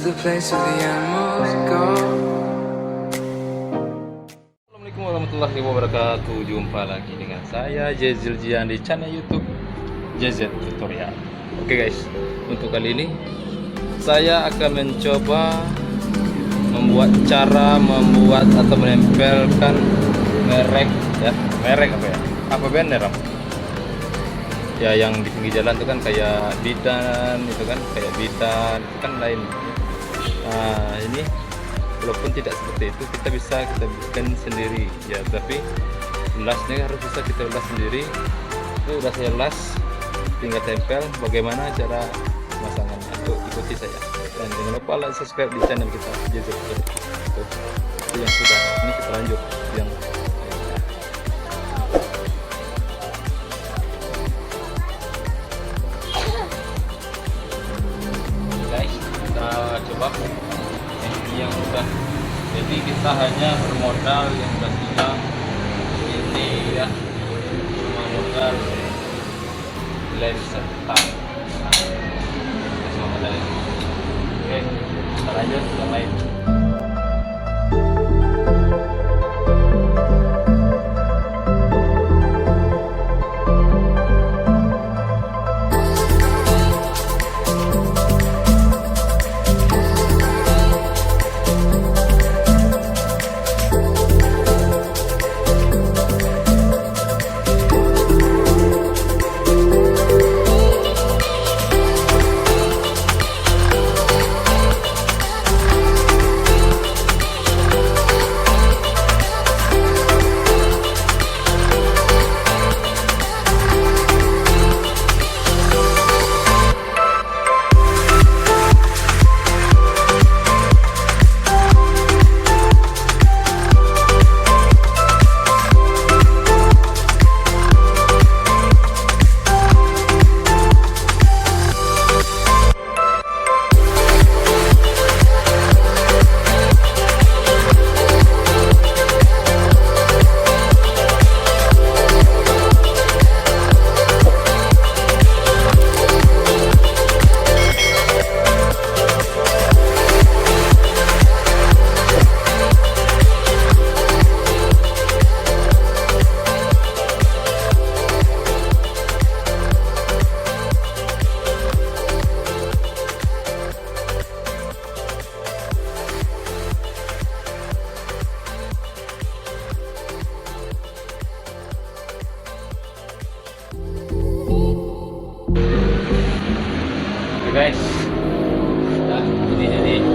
the place where the animals go. Assalamualaikum warahmatullahi wabarakatuh. Jumpa lagi dengan saya Jezil Jian di channel YouTube JZ Tutorial. Oke guys, untuk kali ini saya akan mencoba cara membuat atau menempelkan merek ya. Merek apa ya? Apa banner? Ya yang di pinggir jalan itu kan kayak bidan, itu kan kayak bidan, itu kan lain. Nah, ini walaupun tidak seperti itu, kita bikin sendiri ya, tapi lasnya harus bisa kita las sendiri. Itu udah saya las, tinggal tempel. Bagaimana cara pemasangannya? Untuk ikuti saya, dan jangan lupa like, subscribe di channel kita itu yang sudah. Ini kita lanjut yang guys, kita coba ini yang udah. Jadi kita hanya bermodal yang udah siap ini ya, cuma modal lem serta semua modal ini. Oke, kita lanjut ke yang lain. Guys, nah, ini jadi ini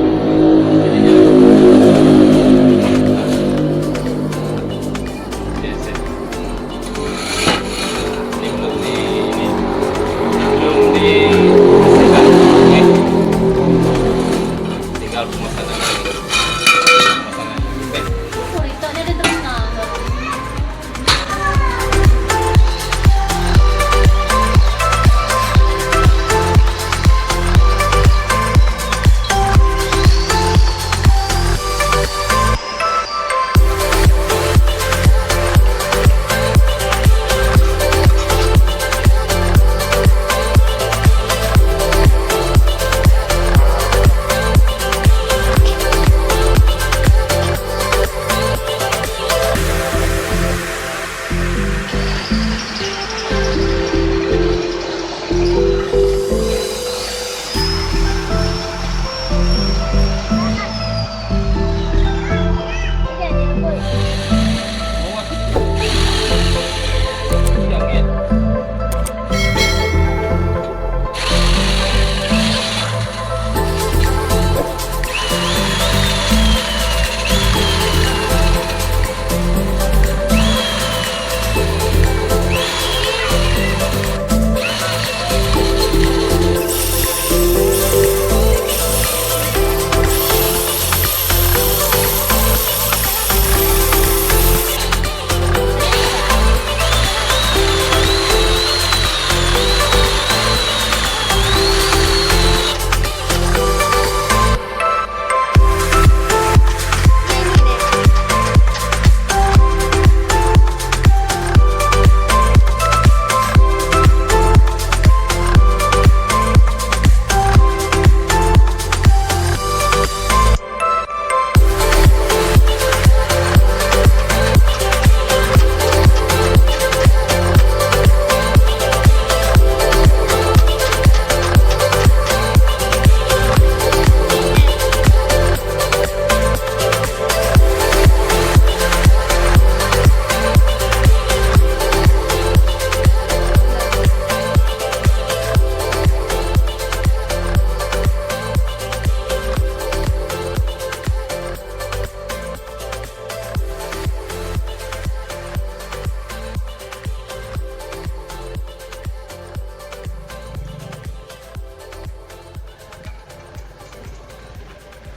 belum disekat, tinggal pemasangan lagi.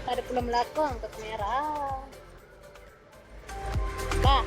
Ada pulang belakang untuk merah. Bah.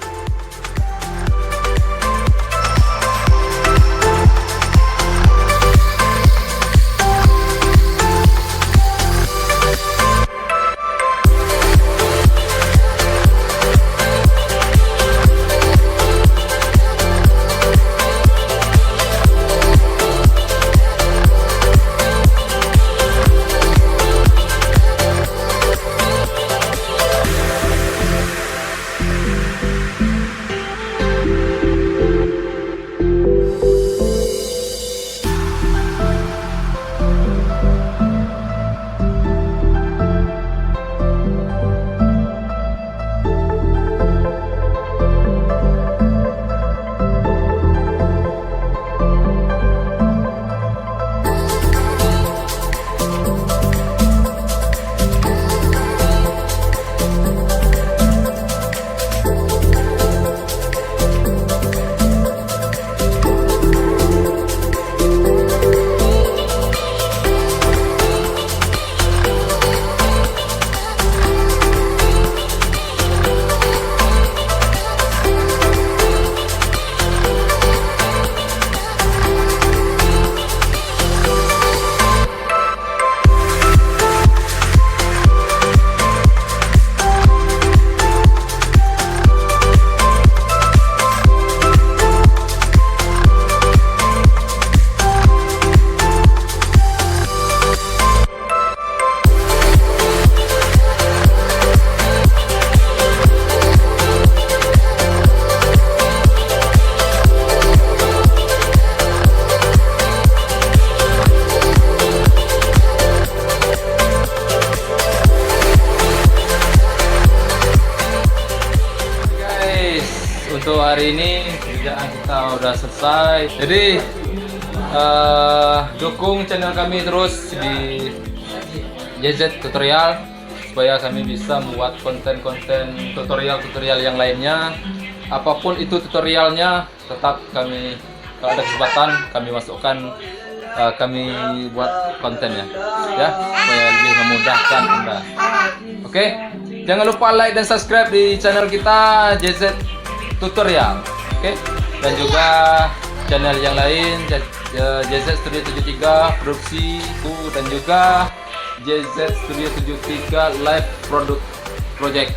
Untuk hari ini kerjaan kita udah selesai. Jadi dukung channel kami terus di JZ Tutorial supaya kami bisa membuat konten-konten tutorial yang lainnya. Apapun itu tutorialnya, tetap kami kalau ada kesempatan kami masukkan, kami buat kontennya ya, supaya lebih memudahkan Anda. Oke, jangan lupa like dan subscribe di channel kita JZ Tutorial, oke? Dan juga channel yang lain, JZ Studio 73 Produksi, dan juga JZ Studio 73 Live Product Project.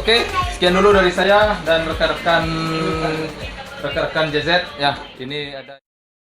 Oke, sekian dulu dari saya dan rekan-rekan JZ ya. Ini ada